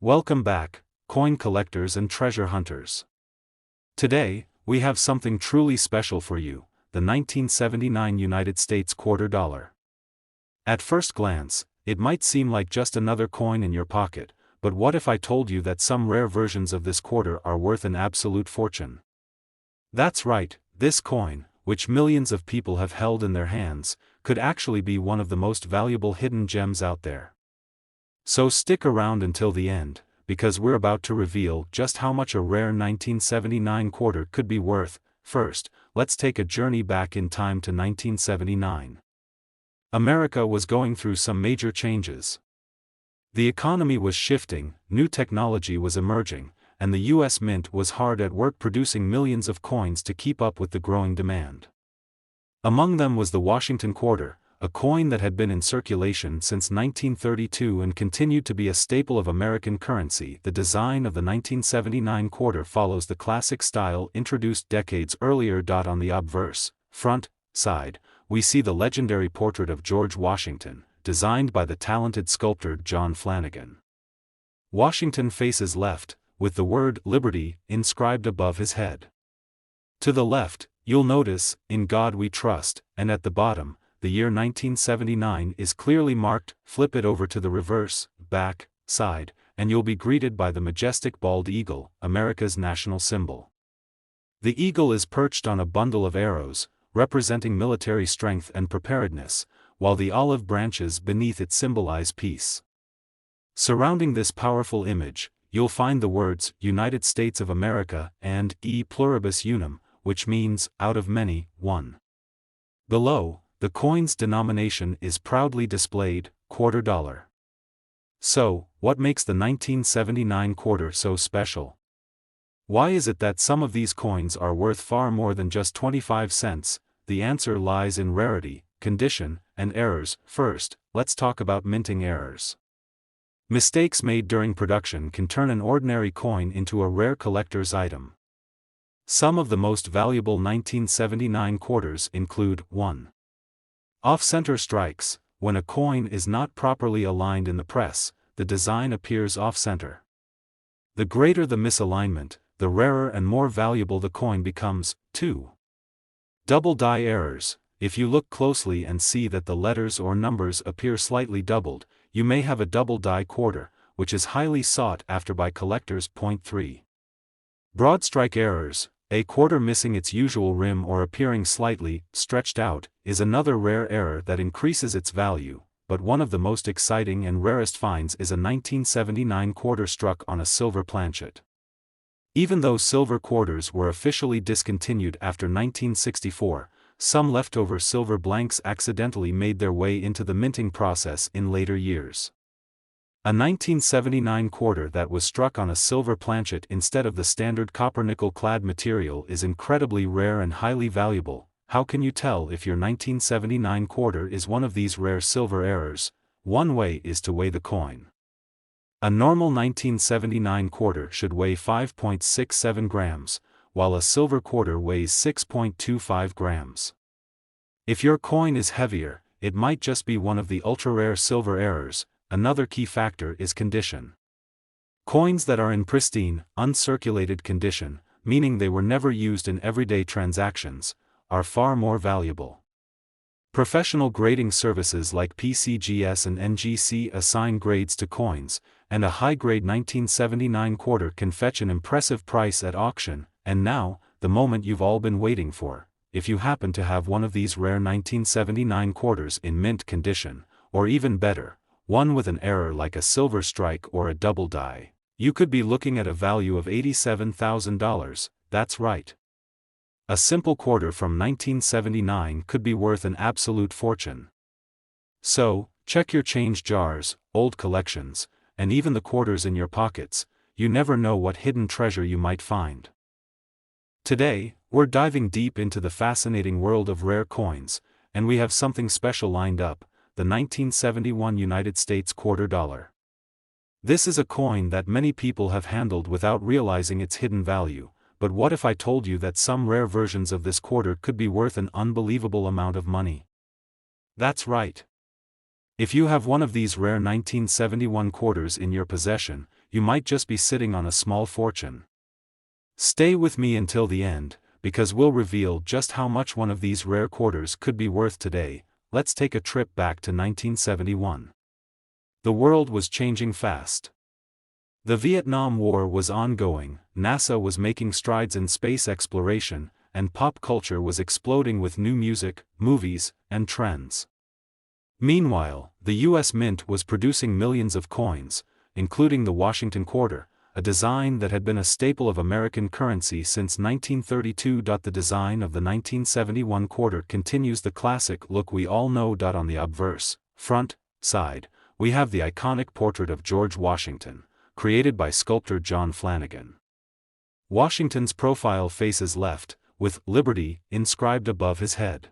Welcome back, coin collectors and treasure hunters. Today, we have something truly special for you, the 1979 United States quarter dollar. At first glance, it might seem like just another coin in your pocket, but what if I told you that some rare versions of this quarter are worth an absolute fortune? That's right, this coin, which millions of people have held in their hands, could actually be one of the most valuable hidden gems out there. So stick around until the end, because we're about to reveal just how much a rare 1979 quarter could be worth. First, let's take a journey back in time to 1979. America was going through some major changes. The economy was shifting, new technology was emerging, and the U.S. Mint was hard at work producing millions of coins to keep up with the growing demand. Among them was the Washington quarter, a coin that had been in circulation since 1932 and continued to be a staple of American currency. The design of the 1979 quarter follows the classic style introduced decades earlier. On the obverse, front, side, we see the legendary portrait of George Washington, designed by the talented sculptor John Flanagan. Washington faces left, with the word Liberty inscribed above his head. To the left, you'll notice, "In God We Trust," and at the bottom, the year 1979 is clearly marked. Flip it over to the reverse, back, side, and you'll be greeted by the majestic bald eagle, America's national symbol. The eagle is perched on a bundle of arrows, representing military strength and preparedness, while the olive branches beneath it symbolize peace. Surrounding this powerful image, you'll find the words United States of America and E pluribus unum, which means, out of many, one. Below, the coin's denomination is proudly displayed, quarter dollar. So, what makes the 1979 quarter so special? Why is it that some of these coins are worth far more than just 25 cents? The answer lies in rarity, condition, and errors. First, let's talk about minting errors. Mistakes made during production can turn an ordinary coin into a rare collector's item. Some of the most valuable 1979 quarters include 1. Off-center strikes. When a coin is not properly aligned in the press, the design appears off-center. The greater the misalignment, the rarer and more valuable the coin becomes. 2. Double die errors. If you look closely and see that the letters or numbers appear slightly doubled, you may have a double die quarter, which is highly sought after by collectors. 3. Broad strike errors. A quarter missing its usual rim or appearing slightly stretched out is another rare error that increases its value, but one of the most exciting and rarest finds is a 1979 quarter struck on a silver planchet. Even though silver quarters were officially discontinued after 1964, some leftover silver blanks accidentally made their way into the minting process in later years. A 1979 quarter that was struck on a silver planchet instead of the standard copper-nickel clad material is incredibly rare and highly valuable. How can you tell if your 1979 quarter is one of these rare silver errors? One way is to weigh the coin. A normal 1979 quarter should weigh 5.67 grams, while a silver quarter weighs 6.25 grams. If your coin is heavier, it might just be one of the ultra-rare silver errors. Another key factor is condition. Coins that are in pristine, uncirculated condition, meaning they were never used in everyday transactions, are far more valuable. Professional grading services like PCGS and NGC assign grades to coins, and a high-grade 1979 quarter can fetch an impressive price at auction. And now, the moment you've all been waiting for. If you happen to have one of these rare 1979 quarters in mint condition, or even better, one with an error like a silver strike or a double die, you could be looking at a value of $87,000, that's right. A simple quarter from 1979 could be worth an absolute fortune. So, check your change jars, old collections, and even the quarters in your pockets. You never know what hidden treasure you might find. Today, we're diving deep into the fascinating world of rare coins, and we have something special lined up. The 1971 United States quarter dollar. This is a coin that many people have handled without realizing its hidden value, but what if I told you that some rare versions of this quarter could be worth an unbelievable amount of money? That's right. If you have one of these rare 1971 quarters in your possession, you might just be sitting on a small fortune. Stay with me until the end, because we'll reveal just how much one of these rare quarters could be worth today. Let's take a trip back to 1971. The world was changing fast. The Vietnam War was ongoing, NASA was making strides in space exploration, and pop culture was exploding with new music, movies, and trends. Meanwhile, the U.S. Mint was producing millions of coins, including the Washington Quarter, a design that had been a staple of American currency since 1932. The design of the 1971 quarter continues the classic look we all know. On the obverse, front, side, we have the iconic portrait of George Washington, created by sculptor John Flanagan. Washington's profile faces left, with "Liberty" inscribed above his head.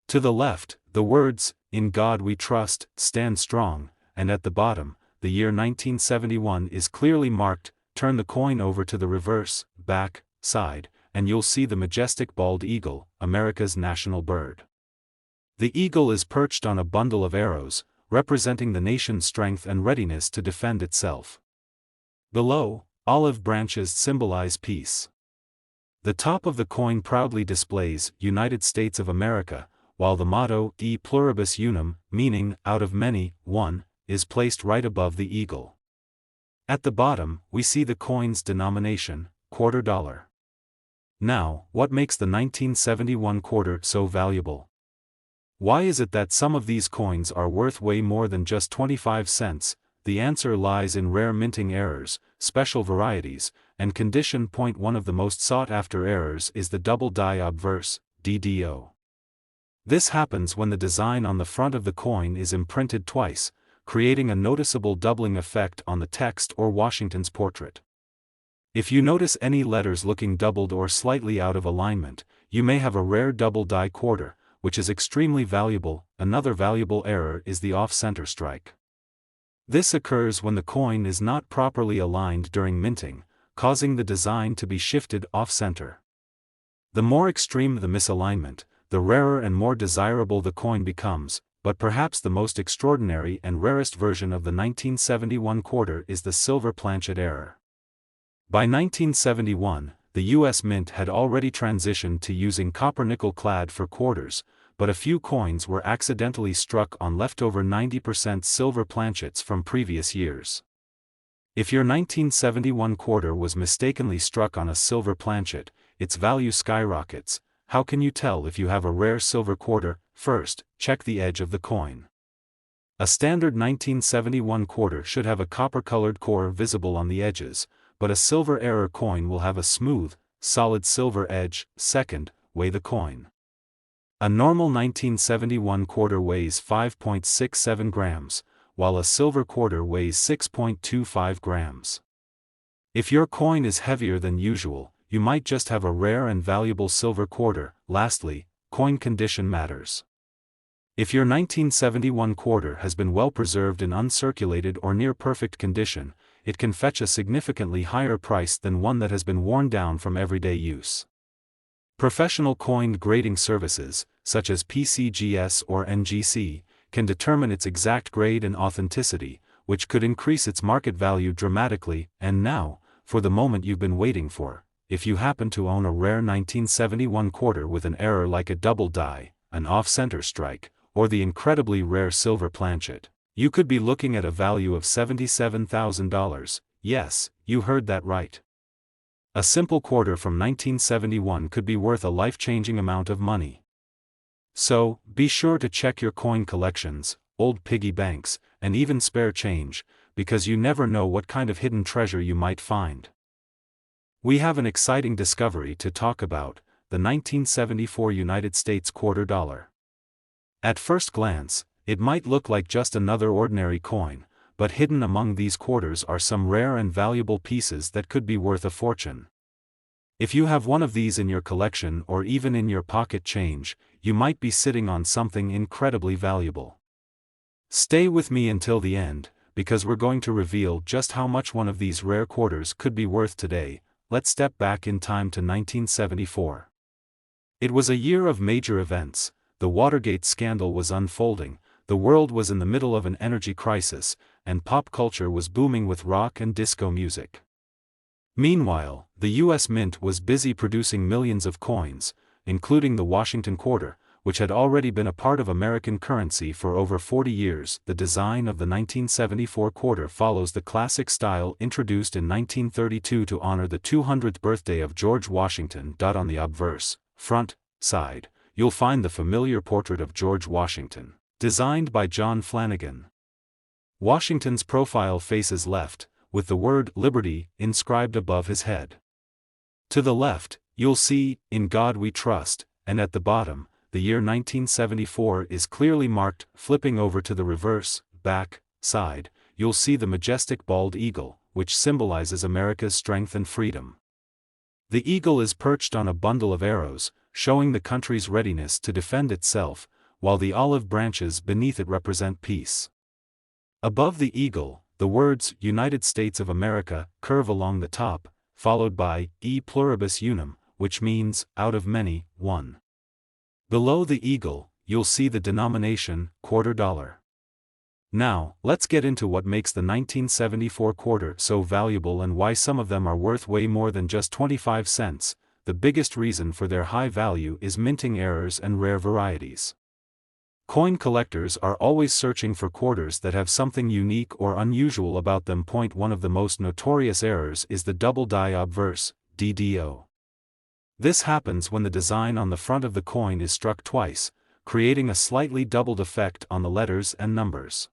To the left, the words, "In God We Trust, Stand Strong," and at the bottom, the year 1971 is clearly marked. Turn the coin over to the reverse, back, side, and you'll see the majestic bald eagle, America's national bird. The eagle is perched on a bundle of arrows, representing the nation's strength and readiness to defend itself. Below, olive branches symbolize peace. The top of the coin proudly displays United States of America, while the motto E pluribus unum, meaning out of many, one, is placed right above the eagle. At the bottom, we see the coin's denomination, quarter dollar. Now, what makes the 1971 quarter so valuable? Why is it that some of these coins are worth way more than just 25 cents? The answer lies in rare minting errors, special varieties, and condition. One of the most sought-after errors is the double die obverse, DDO. This happens when the design on the front of the coin is imprinted twice, creating a noticeable doubling effect on the text or Washington's portrait. If you notice any letters looking doubled or slightly out of alignment, you may have a rare double die quarter, which is extremely valuable. Another valuable error is the off-center strike. This occurs when the coin is not properly aligned during minting, causing the design to be shifted off-center. The more extreme the misalignment, the rarer and more desirable the coin becomes, but perhaps the most extraordinary and rarest version of the 1971 quarter is the silver planchet error. By 1971, the U.S. Mint had already transitioned to using copper-nickel clad for quarters, but a few coins were accidentally struck on leftover 90% silver planchets from previous years. If your 1971 quarter was mistakenly struck on a silver planchet, its value skyrockets. How can you tell if you have a rare silver quarter? First, check the edge of the coin. A standard 1971 quarter should have a copper-colored core visible on the edges, but a silver error coin will have a smooth, solid silver edge. Second, weigh the coin. A normal 1971 quarter weighs 5.67 grams, while a silver quarter weighs 6.25 grams. If your coin is heavier than usual, you might just have a rare and valuable silver quarter. Lastly, coin condition matters. If your 1971 quarter has been well preserved in uncirculated or near perfect condition, it can fetch a significantly higher price than one that has been worn down from everyday use. Professional coin grading services, such as PCGS or NGC, can determine its exact grade and authenticity, which could increase its market value dramatically. And now, for the moment you've been waiting for. If you happen to own a rare 1971 quarter with an error like a double die, an off-center strike, or the incredibly rare silver planchet, you could be looking at a value of $77,000. Yes, you heard that right. A simple quarter from 1971 could be worth a life-changing amount of money. So, be sure to check your coin collections, old piggy banks, and even spare change, because you never know what kind of hidden treasure you might find. We have an exciting discovery to talk about, the 1974 United States quarter dollar. At first glance, it might look like just another ordinary coin, but hidden among these quarters are some rare and valuable pieces that could be worth a fortune. If you have one of these in your collection or even in your pocket change, you might be sitting on something incredibly valuable. Stay with me until the end, because we're going to reveal just how much one of these rare quarters could be worth today. Let's step back in time to 1974. It was a year of major events. The Watergate scandal was unfolding, the world was in the middle of an energy crisis, and pop culture was booming with rock and disco music. Meanwhile, the U.S. Mint was busy producing millions of coins, including the Washington quarter, which had already been a part of American currency for over 40 years. The design of the 1974 quarter follows the classic style introduced in 1932 to honor the 200th birthday of George Washington. On the obverse, front, side, you'll find the familiar portrait of George Washington, designed by John Flanagan. Washington's profile faces left, with the word Liberty inscribed above his head. To the left, you'll see, "In God We Trust," and at the bottom, the year 1974 is clearly marked. Flipping over to the reverse, back, side, you'll see the majestic bald eagle, which symbolizes America's strength and freedom. The eagle is perched on a bundle of arrows, showing the country's readiness to defend itself, while the olive branches beneath it represent peace. Above the eagle, the words "United States of America" curve along the top, followed by "E pluribus unum," which means, out of many, one. Below the eagle, you'll see the denomination, quarter dollar. Now, let's get into what makes the 1974 quarter so valuable and why some of them are worth way more than just 25 cents. The biggest reason for their high value is minting errors and rare varieties. Coin collectors are always searching for quarters that have something unique or unusual about them. One of the most notorious errors is the double die obverse, DDO. This happens when the design on the front of the coin is struck twice, creating a slightly doubled effect on the letters and numbers.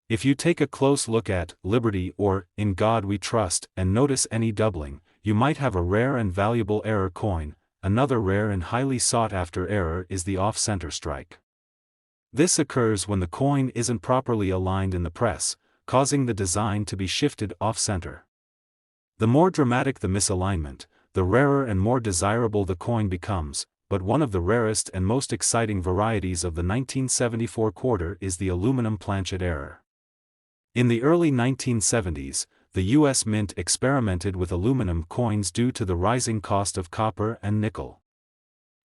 If you take a close look at "Liberty" or "In God We Trust" and notice any doubling, you might have a rare and valuable error coin. Another rare and highly sought-after error is the off-center strike. This occurs when the coin isn't properly aligned in the press, causing the design to be shifted off-center. The more dramatic the misalignment, the rarer and more desirable the coin becomes, but one of the rarest and most exciting varieties of the 1974 quarter is the aluminum planchet error. In the early 1970s, the U.S. Mint experimented with aluminum coins due to the rising cost of copper and nickel.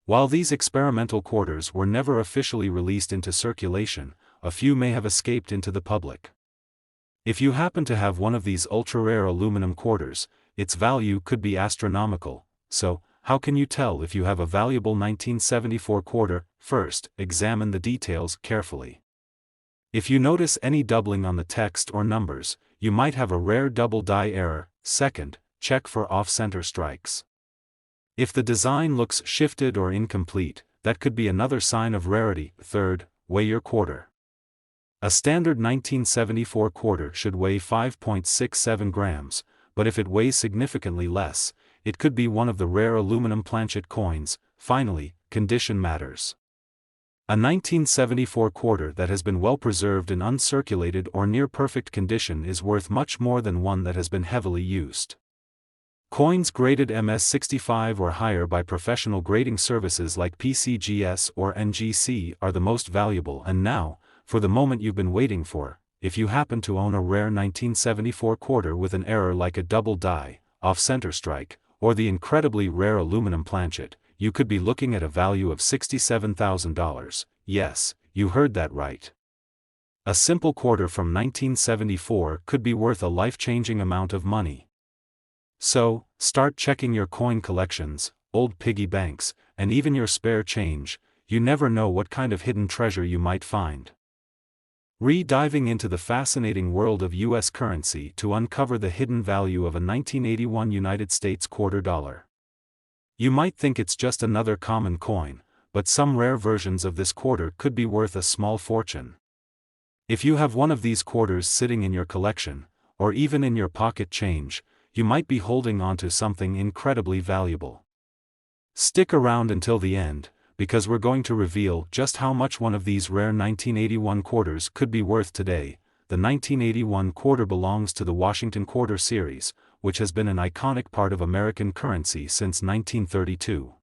While these experimental quarters were never officially released into circulation, a few may have escaped into the public. If you happen to have one of these ultra-rare aluminum quarters, its value could be astronomical. So, how can you tell if you have a valuable 1974 quarter? First, examine the details carefully. If you notice any doubling on the text or numbers, you might have a rare double die error. Second, check for off-center strikes. If the design looks shifted or incomplete, that could be another sign of rarity. Third, weigh your quarter. A standard 1974 quarter should weigh 5.67 grams, but if it weighs significantly less, it could be one of the rare aluminum planchet coins. Finally, condition matters. A 1974 quarter that has been well preserved in uncirculated or near perfect condition is worth much more than one that has been heavily used. Coins graded MS65 or higher by professional grading services like PCGS or NGC are the most valuable. And now, for the moment you've been waiting for, if you happen to own a rare 1974 quarter with an error like a double die, off-center strike, or the incredibly rare aluminum planchet, you could be looking at a value of $67,000. Yes, you heard that right. A simple quarter from 1974 could be worth a life-changing amount of money. So, start checking your coin collections, old piggy banks, and even your spare change. You never know what kind of hidden treasure you might find. Diving into the fascinating world of U.S. currency to uncover the hidden value of a 1981 United States quarter dollar. You might think it's just another common coin, but some rare versions of this quarter could be worth a small fortune. If you have one of these quarters sitting in your collection, or even in your pocket change, you might be holding on to something incredibly valuable. Stick around until the end, because we're going to reveal just how much one of these rare 1981 quarters could be worth today. The 1981 quarter belongs to the Washington Quarter series, which has been an iconic part of American currency since 1932.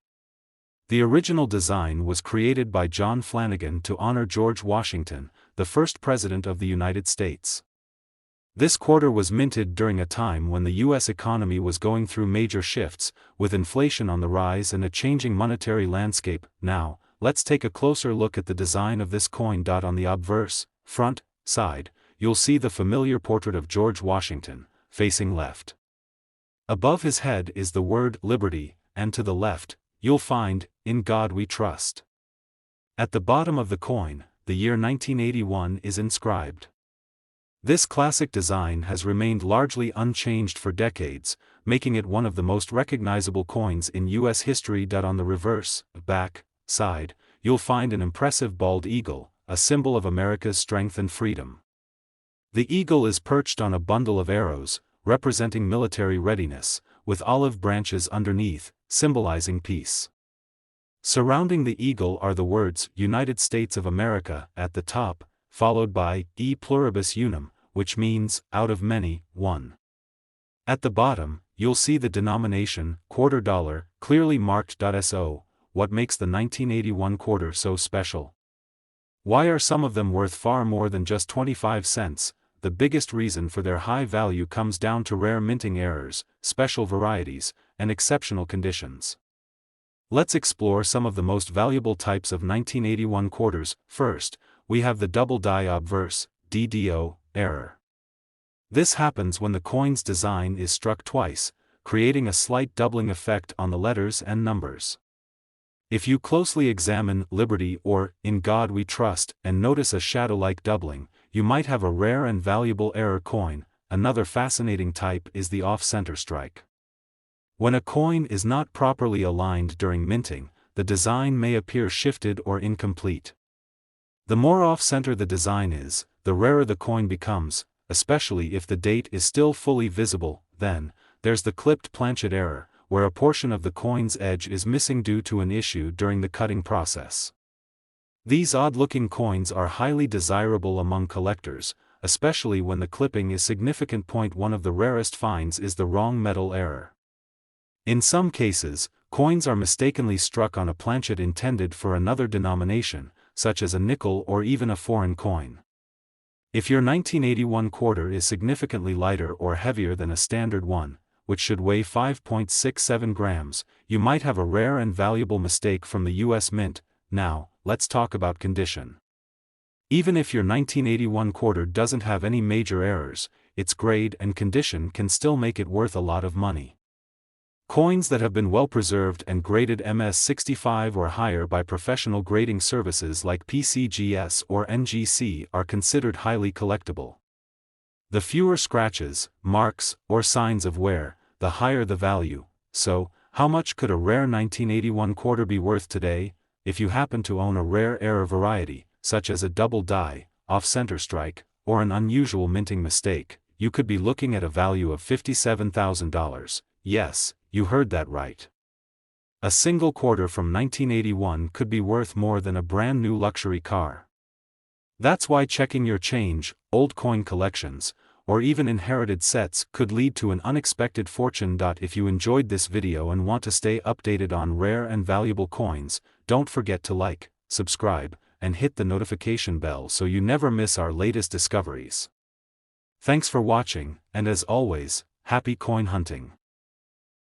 The original design was created by John Flanagan to honor George Washington, the first President of the United States. This quarter was minted during a time when the U.S. economy was going through major shifts, with inflation on the rise and a changing monetary landscape. Now, let's take a closer look at the design of this coin. On the obverse, front, side, you'll see the familiar portrait of George Washington, facing left. Above his head is the word Liberty, and to the left, you'll find, In God We Trust. At the bottom of the coin, the year 1981 is inscribed. This classic design has remained largely unchanged for decades, making it one of the most recognizable coins in U.S. history. On the reverse, back, side, you'll find an impressive bald eagle, a symbol of America's strength and freedom. The eagle is perched on a bundle of arrows, representing military readiness, with olive branches underneath, symbolizing peace. Surrounding the eagle are the words United States of America at the top, followed by E pluribus unum, which means, out of many, one. At the bottom, you'll see the denomination, quarter dollar, clearly marked. So, what makes the 1981 quarter so special? Why are some of them worth far more than just 25 cents? The biggest reason for their high value comes down to rare minting errors, special varieties, and exceptional conditions. Let's explore some of the most valuable types of 1981 quarters. First, we have the double die obverse, DDO, error. This happens when the coin's design is struck twice, creating a slight doubling effect on the letters and numbers. If you closely examine Liberty or In God We Trust and notice a shadow-like doubling, you might have a rare and valuable error coin. Another fascinating type is the off-center strike. When a coin is not properly aligned during minting, the design may appear shifted or incomplete. The more off-center the design is, the rarer the coin becomes, especially if the date is still fully visible. Then, there's the clipped planchet error, where a portion of the coin's edge is missing due to an issue during the cutting process. These odd-looking coins are highly desirable among collectors, especially when the clipping is significant. One of the rarest finds is the wrong metal error. In some cases, coins are mistakenly struck on a planchet intended for another denomination, such as a nickel or even a foreign coin. If your 1981 quarter is significantly lighter or heavier than a standard one, which should weigh 5.67 grams, you might have a rare and valuable mistake from the U.S. Mint. Now, let's talk about condition. Even if your 1981 quarter doesn't have any major errors, its grade and condition can still make it worth a lot of money. Coins that have been well preserved and graded MS65 or higher by professional grading services like PCGS or NGC are considered highly collectible. The fewer scratches, marks, or signs of wear, the higher the value. So, how much could a rare 1981 quarter be worth today? If you happen to own a rare error variety, such as a double die, off-center strike, or an unusual minting mistake, you could be looking at a value of $57,000. Yes, you heard that right. A single quarter from 1981 could be worth more than a brand new luxury car. That's why checking your change, old coin collections, or even inherited sets could lead to an unexpected fortune. If you enjoyed this video and want to stay updated on rare and valuable coins, don't forget to like, subscribe, and hit the notification bell so you never miss our latest discoveries. Thanks for watching, and as always, happy coin hunting.